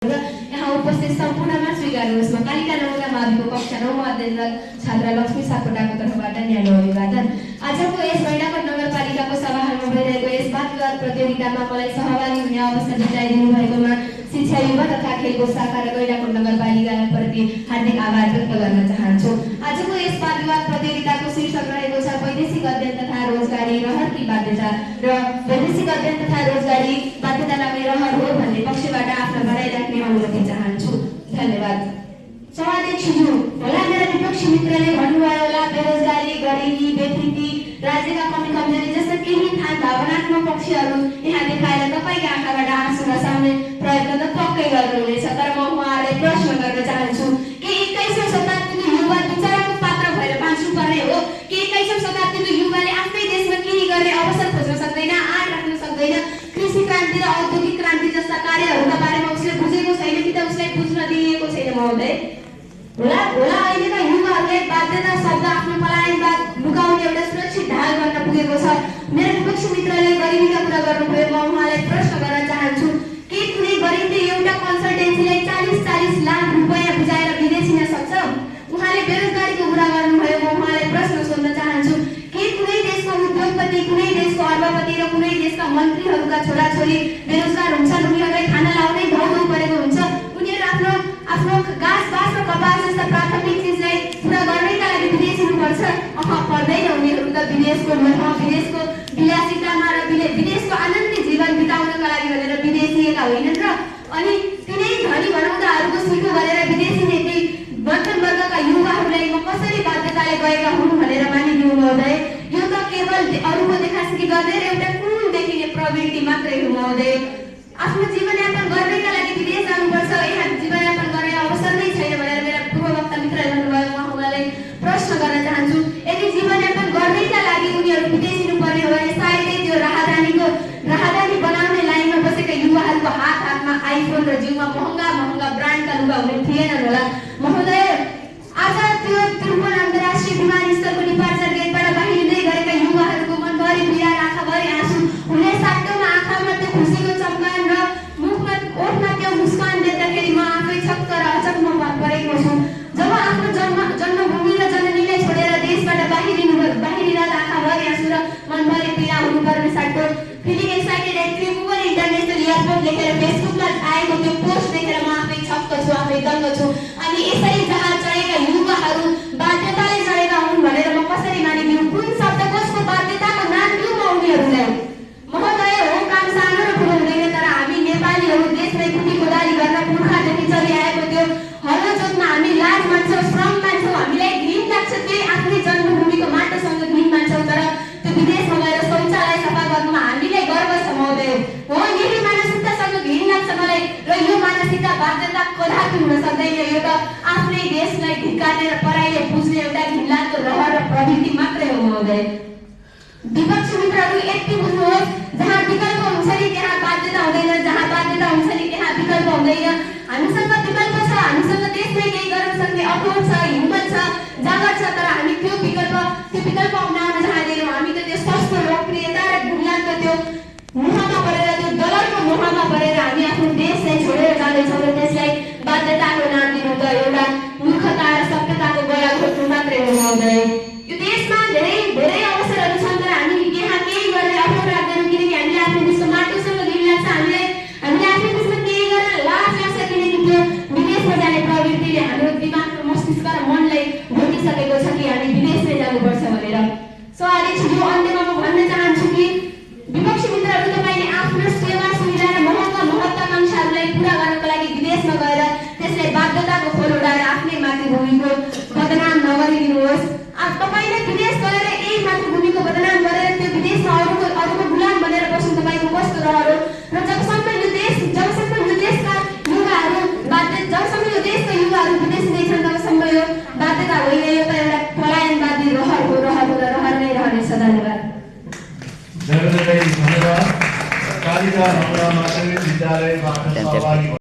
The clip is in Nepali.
यहाँ उपस्थित सम्पूर्णमा स्वीकार्नुहोस्। म कालिका नमुना माविको कक्षा 9 मा अध्ययनरत छात्रा लक्ष्मी सापकोटाको तर्फबाट न्यानो अभिवादन। आजको यस गैंडाकोट नगरपालिकाको सभामा भइरहेको यस वाद विवाद प्रतियोगितामा मलाई सहभागी हुने अवसर दिलाइदिनु भएकोमा शिक्षा युवा तथा खेलकुद शाखा र गैंडाकोट नगरपालिकाप्रति हार्दिक आभार व्यक्त गर्न चाहन्छु। आजको यस वाद विवाद प्रतियोगिताको शीर्षक रहेको छ वैदेशिक अध्ययन तथा रोजगारी रहर की बाध्यता र वैदेशिक अध्ययन तथा रोजगारी बाध्यता नभई रहर हो भन्ने पक्षबाट आफ्नो भनाइ राख्ने अनुमति चाहन्छु। धन्यवाद। सभाध्यक्षज्यू, होला मेरा विपक्षी मित्रले भन्नुभयो होला बेरोजगारी, गरिबी, बेथिति, राज्यका कमी कमजोरी जस्ता केही भावनात्मक पक्षहरू यहाँ देखाएर तपाईका आँखाबाट आँसु नसाउने प्रयत्न त पक्कै गर्नुहुनेछ। तर म उहाँहरूलाई प्रश्न गर्न चाहन्छु, के 21औं शताब्दीको युवा विचारको पात्र भएर बाँच्नुपर्ने हो कि 21औं शताब्दीको युवाले आफ्नै देशमा केही गर्ने अवसर खोज्न सक्दैन, आँट राख्न सक्दैन, कृषि क्रान्ति र औद्योगिक क्रान्ति जस्ता कार्यहरूका बारेमा उसले बुझेको छैन कि त उसलाई बुझ्न दिइएको छैन महोदय? होला अहिलेका युवाहरूले बाध्यता शब्द आफ्नो पलायनवाद लुकाउने एउटा सुरक्षित ढाल गर्न पुगेको छ। मेरो विपक्षी मित्रले गरिबीका कुरा गर्नुभयो। म उहाँलाई प्रश्न गर्न चाहन्छु, के कुनै गरिबले एउटा कन्सल्टेन्सीलाई 40-40 लाख रुपैयाँ बुझाएर विदेश हिँड्न सक्छ? उहाँले बेरोजगारीको कुरा गर्नुभयो। म उहाँलाई प्रश्न सोध्न चाहन्छु, के कुनै देशको उद्योगपति, कुनै देशको अर्बपति र कुनै देशका मन्त्रीहरूका छोराछोरी बेरोजगार हुन्छन्? उनीहरूलाई खाना लाउनै धौधौ परेको हुन्छ। उनीहरू आफ्नो घाँस बाँस र कपास जस्ता प्राथमिक चिजलाई पुरा गर्नैका लागि विदेश हिँड्नुपर्छ? पर्दैन। उनीहरू त विदेशको विलासितामा र विदेशको आनन्दी जीवन बिताउनका लागि भनेर विदेश हिँडेका होइनन् र अनि तिनै धनी भनौँदाहरूको सिको गरेर विदेश हिँड्ने ती मध्यम वर्गका युवाहरूलाई म कसरी बाध्यताले गएका हुन् भनेर मानिदिनु महोदय? यो त केवल अरूको देखासेखी गर्ने र एउटा कुल देखिने प्रवृत्ति मात्रै हो महोदय। आफ्नो जीवनयापन गर्नैका लागि विदेश जानुपर्छ, यहाँ जीवनयापन गर्ने अवसर नै छैन भनेर मेरा पूर्ववक्ता मित्रले भन्नुभयो। म उहाँलाई प्रश्न गर्न चाहन्छु, यदि जीवनयापन गर्नैका लागि उनीहरू विदेश हिँड्नुपर्ने हो भने सायदै त्यो राहदानी बनाउने लाइनमा बसेका युवाहरूको हातमा आइफोन र जिउमा महँगा ब्रान्डका लुगा हुने थिएनन् होला महोदय। आज त्यो त्रिभुवन अन्तर्राष्ट्रिय विमानस्थलको डिपार्चर गेटबाट बाहिरिँदै गरेका युवाहरूको मनभरि पीडा, आँखाभरि आँसु हुने साटोमा आँखामा त्यो खुसीको चम्कान र मुखमा ओठमा त्यो मुस्कान देख्दाखेरि म आफै छक्क र अचम्म परेको छु। जब आफ्नो जन्मभूमि र जननीलाई छोडेर देशबाट बाहिरिँदा आँखाभरि आँसु र मनभरि पीडा हुनुपर्ने साटो feeling excited at Tribhuvan international airport लेखेर फेसबुकमा आएको त्यो पोस्ट देखेर म आफै छक्क छु, आफै दङ्ग छु। अनि यसरी जहाज चढेका युवाहरू बाध्यताले चढेका हुन् भनेर म कसरी मानिदिउँ? कुन शब्दकोशको बाध्यताको नाम दिउँ म उनीहरूलाई? महोदय, हो काम सानो र ठुलो हुँदैन, तर हामी नेपालीहरू देशमै कुटी कोदाली गर्न पुर्खादेखि चलिआएको त्यो हलो जोत्न हामी लाज मान्छौँ, श्रम मान्छौँ, हामीलाई घिन लाग्छ। त्यही आफ्नै जन्मभूमिको माटोसँग घिन मान्छौँ, तर त्यो विदेशमा गएर शौचालय सफा गर्नुमा हामीलाई गर्व छ महोदय। हो, यही मानसिकतासँग घिन लाग्छ मलाई र यो मानसिकता बाध्यता कदापि हुन सक्दैन। यो त आफ्नै देशलाई धिक्कार्ने र पराईले बुझ्ने एउटा घिनलाग्दो रहर र प्रवृत्ति मात्रै हो महोदय। विपक्षी मित्रहरू यति बुझ्नुहोस्, जहाँ विकल्प हुन्छ नि त्यहाँ बाध्यता हुँदैन, जहाँ बाध्यता हुन्छ नि त्यहाँ विकल्प हुँदैन। हामीसँग विकल्प छ, हामीसँग देशमै केही गर्न सक्ने अठोट छ, हिम्मत छ, जाँगर छ, तर हामी त्यो विकल्प अपनाउन चाहँदैनौँ। हामी त त्यो सस्तो लोकप्रियता र घिनलाग्दो त्यो मोहमा परेर, त्यो डलरको मोहमा परेर हामी आफ्नो देशलाई छोडेर जाँदैछौँ र त्यसलाई बाध्यताको नाम दिनु त एउटा मूर्खता र सभ्यताको गला घोट्नु मात्रै हो महोदय। यो देशमा धेरै अवसरहरू छन्, तर हामी यहाँ केही गर्ने अठोट राख्दैनौँ किनकि हामीले आफ्नो देशको माटोसँग घिन लाग्छ, हामीले आफ्नो देशमा केही गर्न लाज लाग्छ किनकि त्यो विदेशमा जाने प्रवृत्तिले हाम्रो दिमाग र मस्तिष्क र मनलाई घोटिसकेको छ कि हामी विदेशमै जानुपर्छ भनेर। यो अन्त्यमा म भन्न चाहन्छु कि विपक्षी मित्रहरू, तपाईँले आफ्नो सेवा सुविधा र महत्त्वाकांक्षाहरूलाई पुरा गर्नको लागि विदेशमा गएर त्यसलाई बाध्यताको खोल उडाएर आफ्नै मातृभूमिको बदनाम नगरिदिनुहोस्। तपाईँले विदेश गएर यही मातृभूमिको बदनाम गरेर त्यो विदेशमा अरूको गुलाम बनेर बस्नु तपाईँको कस्तो रहर हो? र जबसम्म यो देशका युवाहरू विदेश जान्छन् तबसम्म यो बाध्यता होइन, यो त एउटा पलायनवादी रहर हो, रहर नै रहनेछ। धन्यवाद। धन्यवाद। कालिका नमुना माध्यमिक विद्यालयबाट सहभागी